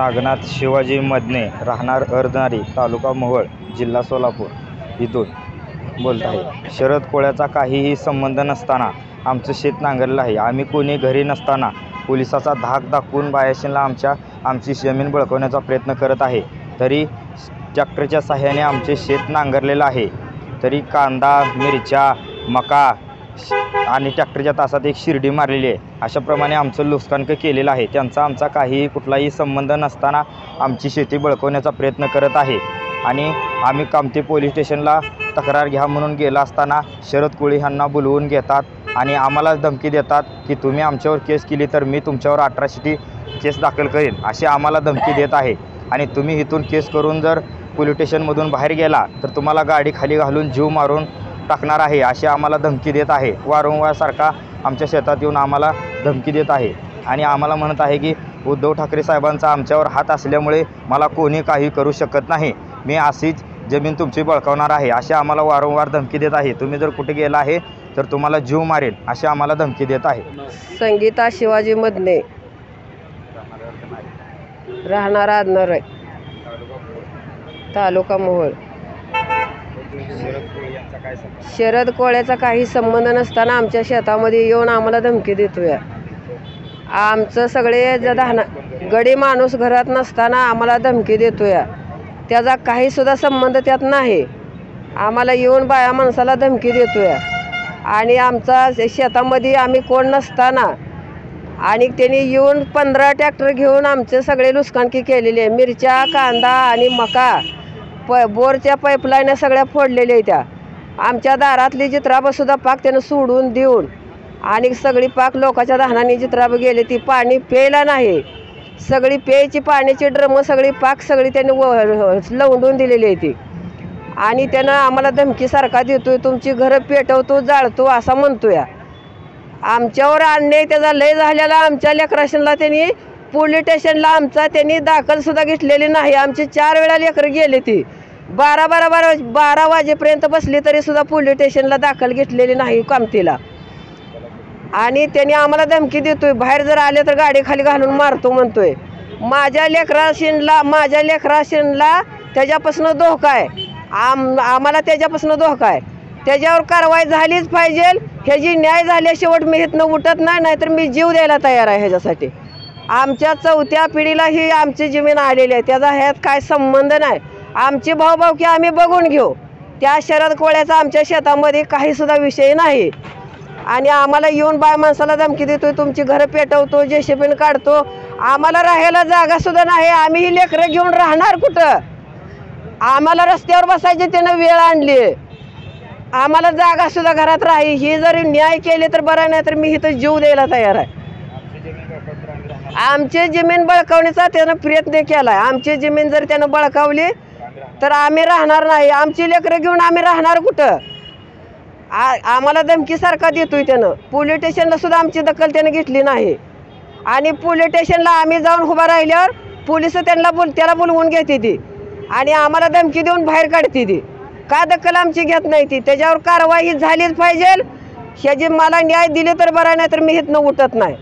नागनाथ शिवाजी मदने, राहणार अर्धनारी, तालुका मोहोळ, जिल्हा सोलापूर इथून बोलत आहे। शरद कोळ्याचा काहीही संबंध नसताना आमचं शेत नांगरलं आहे। आम्ही कोणी घरी नसताना पोलिसाचा धाक दाखवून बायाशींना आमची जमीन बळकवण्याचा प्रयत्न करत आहे। तरी ट्रॅक्टरच्या साहाय्याने आमचे शेत नांगरलेलं आहे। तरी कांदा, मिरच्या, मका आणि ट्रॅक्टरच्या तासात एक शिर्डी मारलेली आहे। अशाप्रमाणे आमचं नुकसान केलेलं आहे। त्यांचा आमचा काही कुठलाही संबंध नसताना आमची शेती बळकवण्याचा प्रयत्न करत आहे। आणि आम्ही कामठी पोलीस स्टेशनला तक्रार घ्या म्हणून गेला असताना शरद कोळी ह्यांना बोलवून घेतात आणि आम्हाला धमकी देतात की तुम्ही आमच्यावर केस केली तर मी तुमच्यावर अट्रॉसिटी केस दाखल करेन, अशी आम्हाला धमकी देत आहे। आणि तुम्ही इथून केस करून जर पोलीस स्टेशनमधून बाहेर गेला तर तुम्हाला गाडी खाली घालून जीव मारून टाकणार आहे, अशी आम्हाला धमकी देत आहे। वारंवार सारखा आमच्या शेतात येऊन आम्हाला धमकी देत आहे आणि आम्हाला म्हणत आहे की उद्धव ठाकरे साहेबांचा आमच्यावर हात असल्यामुळे मला कोणी काही करू शकत नाही, मी अशीच जमीन तुमची बळकावणार आहे, अशी आम्हाला वारंवार धमकी देत आहे। तुम्ही जर कुठे गेला आहे तर तुम्हाला जीव मारेल, अशी आम्हाला धमकी देत आहे। संगीता शिवाजी मदने, राहणार अर्धनारी, तालुका मोहोळ। शरद कोळ्याचा काही संबंध नसताना आमच्या शेतामध्ये येऊन आम्हाला धमकी देतोय। आमचं सगळे गडी माणूस घरात नसताना आम्हाला धमकी देतोय। त्याचा काही सुद्धा संबंध त्यात नाही। आम्हाला येऊन बाया माणसाला धमकी देतोय आणि आमचा शेतामध्ये आम्ही कोण नसताना आणि त्यांनी येऊन 15 ट्रॅक्टर घेऊन आमचे सगळे नुकसानकी केलेले आहे। मिरच्या, कांदा आणि मका, बोरच्या पाईपलाईन सगळ्या फोडलेल्या आहेत। त्या आमच्या दारातली जित्राबसुद्धा पाक त्यानं सोडून देऊन आणि सगळी पाक लोकांच्या धानाने जित्राब गेले, ती पाणी प्यायला नाही। सगळी प्यायची पाण्याची ड्रम सगळी पाक सगळी त्याने लवंडून दिलेली आहे ती। आणि त्यानं आम्हाला धमकीसारखा देतोय, तुमची घरं पेटवतो, जाळतो असा म्हणतोय। आमच्यावर अन्याय त्याचा लय झालेला। आमच्या लेकराशनला त्यांनी पोलीस स्टेशनला आमचा त्यांनी दाखलसुद्धा घेतलेली नाही। आमची 4 वेळा लेकरं गेले, ती 12 वाजेपर्यंत बसली तरी सुद्धा पोलीस स्टेशनला दाखल घेतलेली नाही कामतीला। आणि त्यांनी आम्हाला धमकी देतोय, बाहेर जर आले तर गाडी खाली घालून मारतो म्हणतोय। माझ्या लेकराशीनला त्याच्यापासून धोका आहे, आम्हाला त्याच्यापासून धोका आहे। त्याच्यावर कारवाई झालीच पाहिजे। ह्याची न्याय झाल्याशिवाय मी इथनं उठत नाही, नाहीतर मी जीव द्यायला तयार आहे ह्याच्यासाठी। आमच्या 4थ्या पिढीला ही आमची जमीन आलेली आहे, त्याचा ह्यात काय संबंध नाही। आमची भाऊभाऊकी आम्ही बघून घेऊ, त्या शरद कोळ्याचा आमच्या शेतामध्ये काही सुद्धा विषय नाही। आणि आम्हाला येऊन बाय माणसाला धमकी देतोय, तुमची घरं पेटवतो, जेसीबीन काढतो। आम्हाला राहायला जागा सुद्धा नाही, आम्ही ही लेकरं घेऊन राहणार कुठं? आम्हाला रस्त्यावर बसायची त्यानं वेळ आणली, आम्हाला जागा सुद्धा घरात राही। ही जरी न्याय केले तर बरं, नाही तर मी इथं जीव द्यायला तयार आहे। आमची जमीन बळकावण्याचा त्यानं प्रयत्न केला आहे। आमची जमीन जर त्यानं बळकावली तर आम्ही राहणार नाही, आमची लेकरं घेऊन आम्ही राहणार कुठं? आम्हाला धमकीसारखा देतोय त्यानं। पोलीस स्टेशनला सुद्धा आमची दखल त्यानं घेतली नाही आणि पोलीस स्टेशनला आम्ही जाऊन उभा राहिल्यावर पोलिस त्याला बोलवून घेते ती आणि आम्हाला धमकी देऊन बाहेर काढते ती। का दखल आमची घेत नाही ती? त्याच्यावर कारवाई झालीच पाहिजे। ह्याची मला न्याय दिली तर बरं, नाही तर मी इथनं उठत नाही।